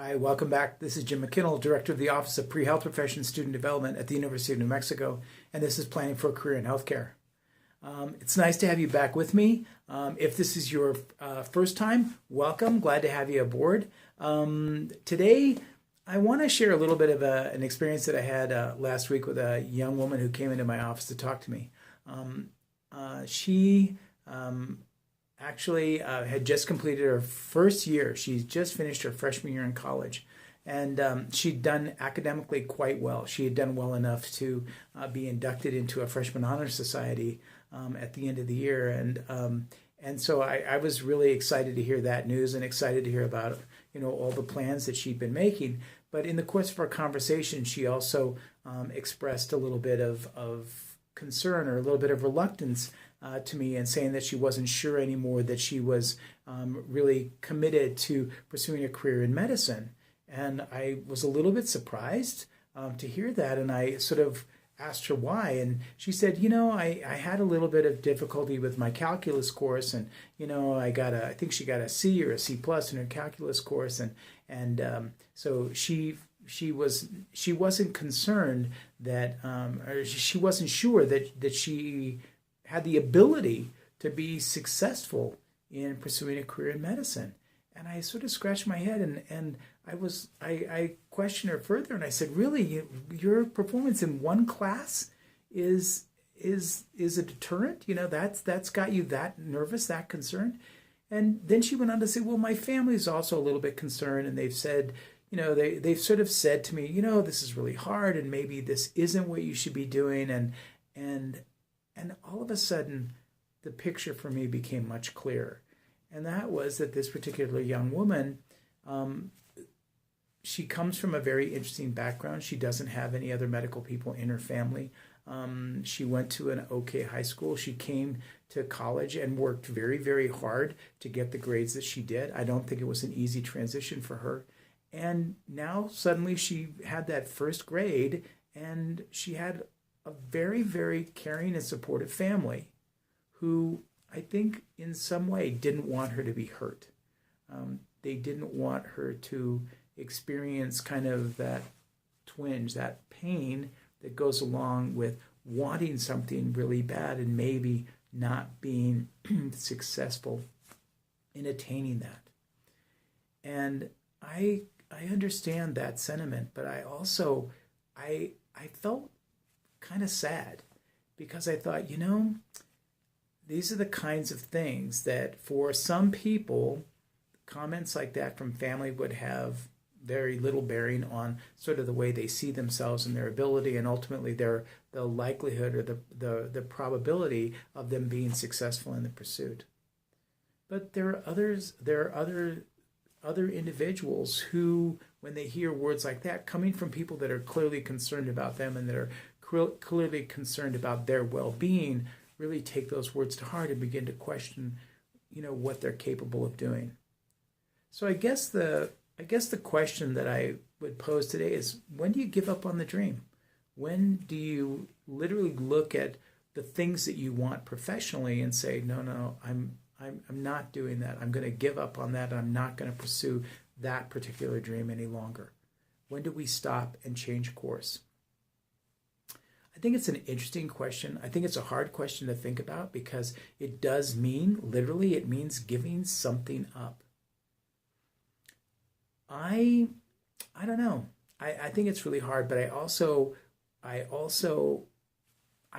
Hi, welcome back. This is Jim McKinnell, Director of the Office of Pre-Health Profession Student Development at the University of New Mexico, and this is Planning for a Career in Healthcare. It's nice to have you back with me. If this is your first time, welcome. Glad to have you aboard. Today, I want to share a little bit of an experience that I had last week with a young woman who came into my office to talk to me. She actually had just completed her first year. She's just finished her freshman year in college. And she'd done academically quite well. She had done well enough to be inducted into a freshman honor society at the end of the year. And so I was really excited to hear that news and excited to hear about, all the plans that she'd been making. But in the course of our conversation, she also expressed a little bit of concern or a little bit of reluctance to me, and saying that she wasn't sure anymore that she was really committed to pursuing a career in medicine. And I was a little bit surprised to hear that, and I sort of asked her why. And she said, I had a little bit of difficulty with my calculus course, and I think she got a C or a C plus in her calculus course, and so she wasn't concerned that or she wasn't sure that she had the ability to be successful in pursuing a career in medicine. And I sort of scratched my head, and I questioned her further, and I said, really, your performance in one class is a deterrent? That's got you that nervous, that concerned? And then she went on to say, well, my family is also a little bit concerned, and they've said, they've sort of said to me, this is really hard, and maybe this isn't what you should be doing, and all of a sudden, the picture for me became much clearer. And that was that this particular young woman, she comes from a very interesting background. She doesn't have any other medical people in her family. She went to an okay high school. She came to college and worked very, very hard to get the grades that she did. I don't think it was an easy transition for her. And now suddenly she had that first grade, and she had a very, very caring and supportive family who I think in some way didn't want her to be hurt. They didn't want her to experience kind of that twinge, that pain that goes along with wanting something really bad and maybe not being successful in attaining that. And I understand that sentiment, but I also, I felt kind of sad, because I thought, these are the kinds of things that for some people, comments like that from family would have very little bearing on sort of the way they see themselves and their ability, and ultimately the likelihood or the probability of them being successful in the pursuit. But there are other individuals who, when they hear words like that coming from people that are clearly concerned about them and that are clearly concerned about their well-being, really take those words to heart and begin to question, what they're capable of doing. So I guess the question that I would pose today is, when do you give up on the dream? When do you literally look at the things that you want professionally and say, no, I'm not doing that. I'm going to give up on that. I'm not going to pursue that particular dream any longer. When do we stop and change course? I think it's an interesting question. I think it's a hard question to think about, because it does mean, literally, it means giving something up. I don't know. I think it's really hard, but I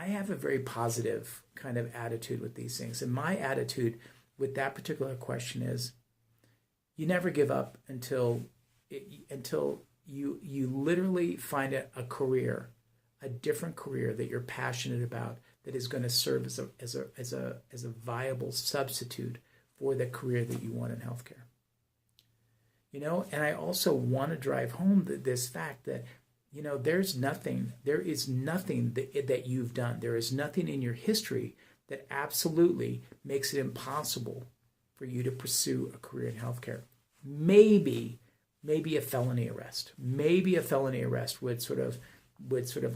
have a very positive kind of attitude with these things. And my attitude with that particular question is, you never give up until you literally find a career, a different career that you're passionate about, that is going to serve as a viable substitute for the career that you want in healthcare. And I also want to drive home this fact that, there is nothing that you've done. There is nothing in your history that absolutely makes it impossible for you to pursue a career in healthcare. Maybe a felony arrest. Maybe a felony arrest would sort of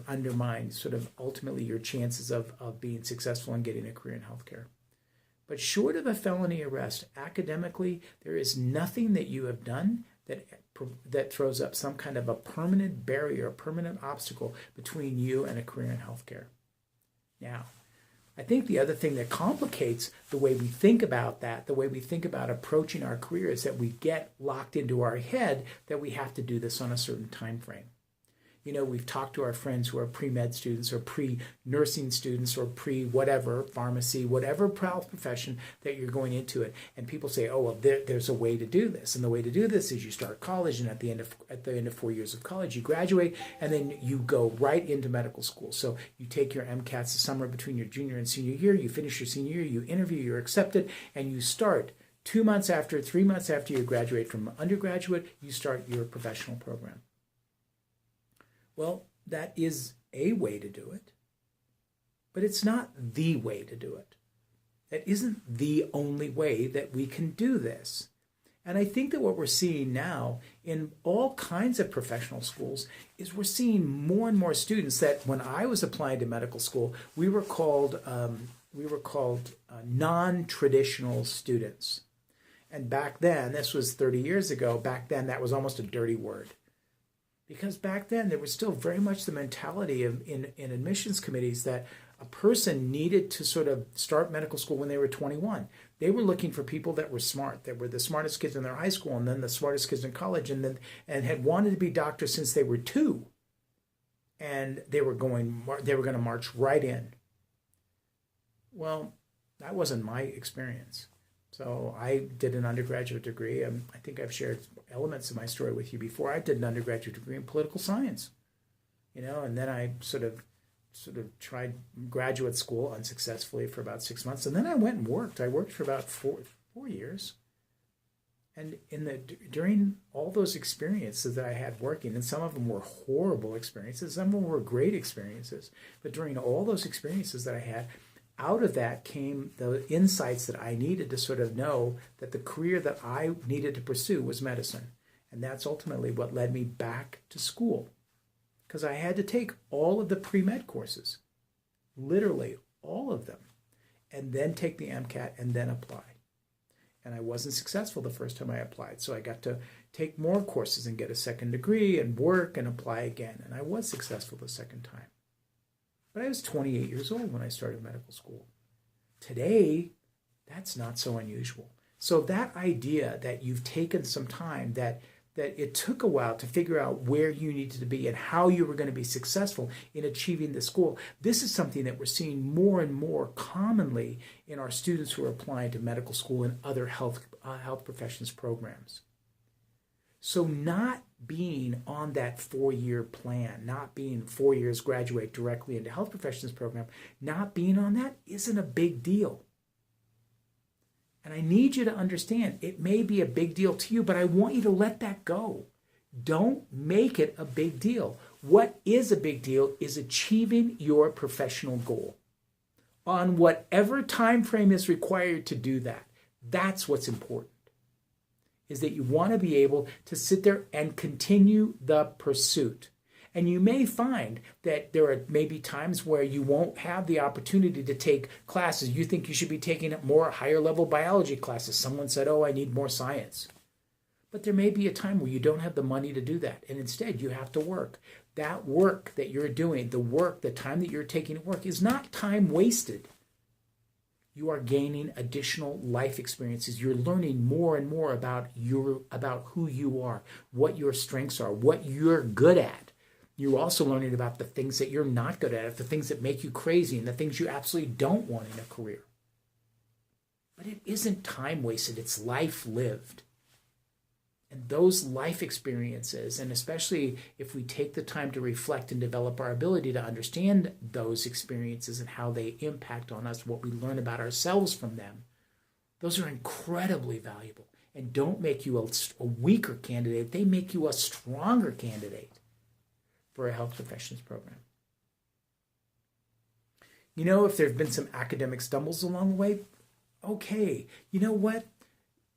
undermine sort of ultimately your chances of being successful in getting a career in healthcare. But short of a felony arrest, academically, there is nothing that you have done that throws up some kind of a permanent barrier, a permanent obstacle between you and a career in healthcare. Now, I think the other thing that complicates the way we think about that, the way we think about approaching our career, is that we get locked into our head that we have to do this on a certain time frame. You know, we've talked to our friends who are pre-med students or pre-nursing students or pre-whatever, pharmacy, whatever health profession that you're going into it. And people say, oh, well, there's a way to do this. And the way to do this is you start college, and at the end of 4 years of college, you graduate, and then you go right into medical school. So you take your MCATs the summer between your junior and senior year, you finish your senior year, you interview, you're accepted, and you start 3 months after you graduate from undergraduate, you start your professional program. Well, that is a way to do it, but it's not the way to do it. That isn't the only way that we can do this. And I think that what we're seeing now in all kinds of professional schools is we're seeing more and more students that when I was applying to medical school, we were called non-traditional students. And back then, this was 30 years ago, back then that was almost a dirty word. Because back then, there was still very much the mentality in admissions committees that a person needed to sort of start medical school when they were 21. They were looking for people that were smart, that were the smartest kids in their high school and then the smartest kids in college, and had wanted to be doctors since they were 2. And they were going to march right in. Well, that wasn't my experience. So I did an undergraduate degree. I think I've shared elements of my story with you before. I did an undergraduate degree in political science, and then I sort of tried graduate school unsuccessfully for about 6 months, and then I went and worked. I worked for about four years, and during all those experiences that I had working, and some of them were horrible experiences, some of them were great experiences, but during all those experiences that I had, out of that came the insights that I needed to sort of know that the career that I needed to pursue was medicine. And that's ultimately what led me back to school, because I had to take all of the pre-med courses, literally all of them, and then take the MCAT and then apply. And I wasn't successful the first time I applied, so I got to take more courses and get a second degree and work and apply again. And I was successful the second time. But I was 28 years old when I started medical school. Today, that's not so unusual. So that idea that you've taken some time, that it took a while to figure out where you needed to be and how you were going to be successful in achieving this goal, this is something that we're seeing more and more commonly in our students who are applying to medical school and other health professions programs. So not being on that 4-year plan, not being 4 years graduate directly into health professions program, not being on that isn't a big deal. And I need you to understand, it may be a big deal to you, but I want you to let that go. Don't make it a big deal. What is a big deal is achieving your professional goal on whatever time frame is required to do that. That's what's important. Is that you want to be able to sit there and continue the pursuit. And you may find that there are maybe times where you won't have the opportunity to take classes. You think you should be taking more higher level biology classes. Someone said, oh, I need more science. But there may be a time where you don't have the money to do that. And instead you have to work. That work that you're doing, the time that you're taking at work is not time wasted. You are gaining additional life experiences. You're learning more and more about who you are, what your strengths are, what you're good at. You're also learning about the things that you're not good at, the things that make you crazy, and the things you absolutely don't want in a career. But it isn't time wasted, it's life lived. And those life experiences, and especially if we take the time to reflect and develop our ability to understand those experiences and how they impact on us, what we learn about ourselves from them, those are incredibly valuable and don't make you a weaker candidate. They make you a stronger candidate for a health professions program. If there have been some academic stumbles along the way, okay. You know what?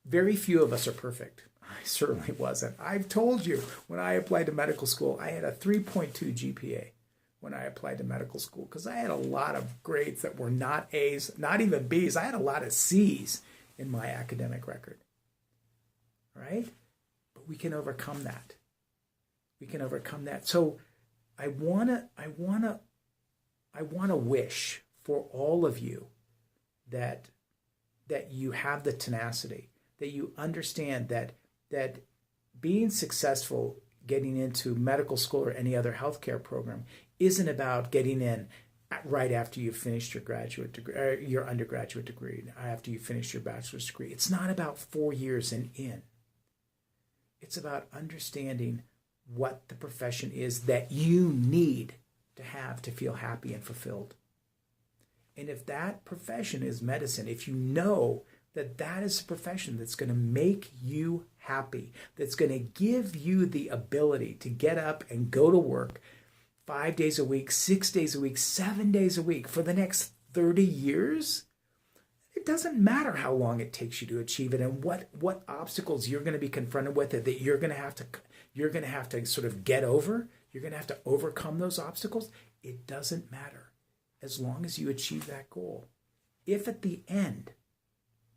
Very few of us are perfect. I certainly wasn't. I've told you, when I applied to medical school, I had a 3.2 GPA when I applied to medical school because I had a lot of grades that were not A's, not even B's. I had a lot of C's in my academic record. Right? But we can overcome that. We can overcome that. So I wanna wish for all of you that you have the tenacity, that you understand that being successful getting into medical school or any other healthcare program isn't about getting in right after you've finished your graduate degree, your undergraduate degree, after you finish your bachelor's degree. It's not about 4 years and in. It's about understanding what the profession is that you need to have to feel happy and fulfilled. And if that profession is medicine, if you know that that is a profession that's going to make you happy, that's going to give you the ability to get up and go to work 5 days a week, 6 days a week, 7 days a week for the next 30 years, it doesn't matter how long it takes you to achieve it and what obstacles you're going to be confronted with that you're going to have to sort of get over. You're going to have to overcome those obstacles. It doesn't matter as long as you achieve that goal. If at the end,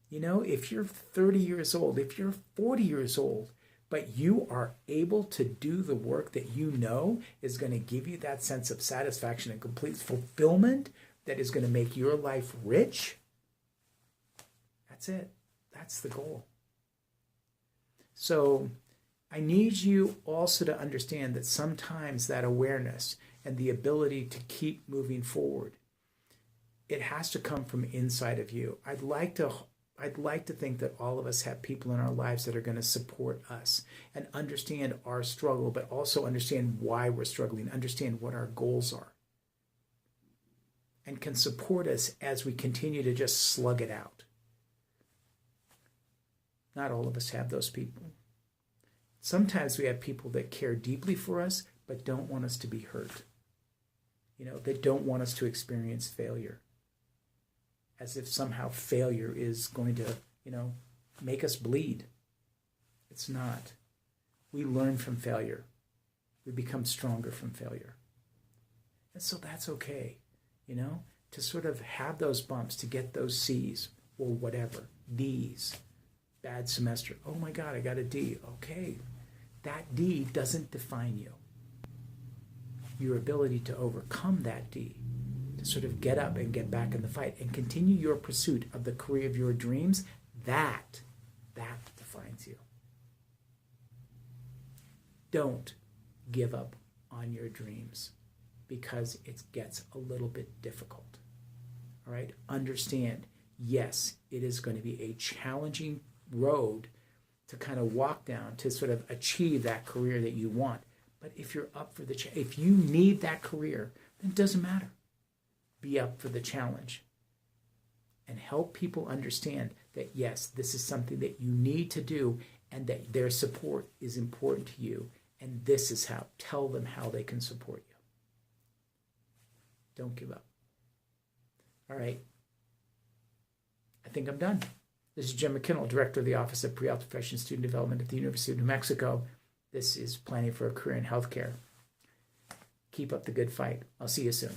if you're 30 years old, if you're 40 years old, but you are able to do the work that you know is going to give you that sense of satisfaction and complete fulfillment that is going to make your life rich, that's it. That's the goal. So I need you also to understand that sometimes that awareness and the ability to keep moving forward, it has to come from inside of you. I'd like to think that all of us have people in our lives that are going to support us and understand our struggle, but also understand why we're struggling, understand what our goals are, and can support us as we continue to just slug it out. Not all of us have those people. Sometimes we have people that care deeply for us, but don't want us to be hurt. That don't want us to experience failure. As if somehow failure is going to, make us bleed. It's not. We learn from failure. We become stronger from failure. And so that's okay, to sort of have those bumps, to get those C's or whatever, D's. Bad semester. Oh my God, I got a D. Okay, that D doesn't define you. Your ability to overcome that D, to sort of get up and get back in the fight and continue your pursuit of the career of your dreams, that defines you. Don't give up on your dreams because it gets a little bit difficult. All right? Understand, yes, it is going to be a challenging road to kind of walk down to sort of achieve that career that you want. But if you're up for if you need that career, then it doesn't matter. Be up for the challenge and help people understand that, yes, this is something that you need to do and that their support is important to you. And this is how. Tell them how they can support you. Don't give up. All right. I think I'm done. This is Jim McKinnell, Director of the Office of Pre-Health Profession Student Development at the University of New Mexico. This is Planning for a Career in Healthcare. Keep up the good fight. I'll see you soon.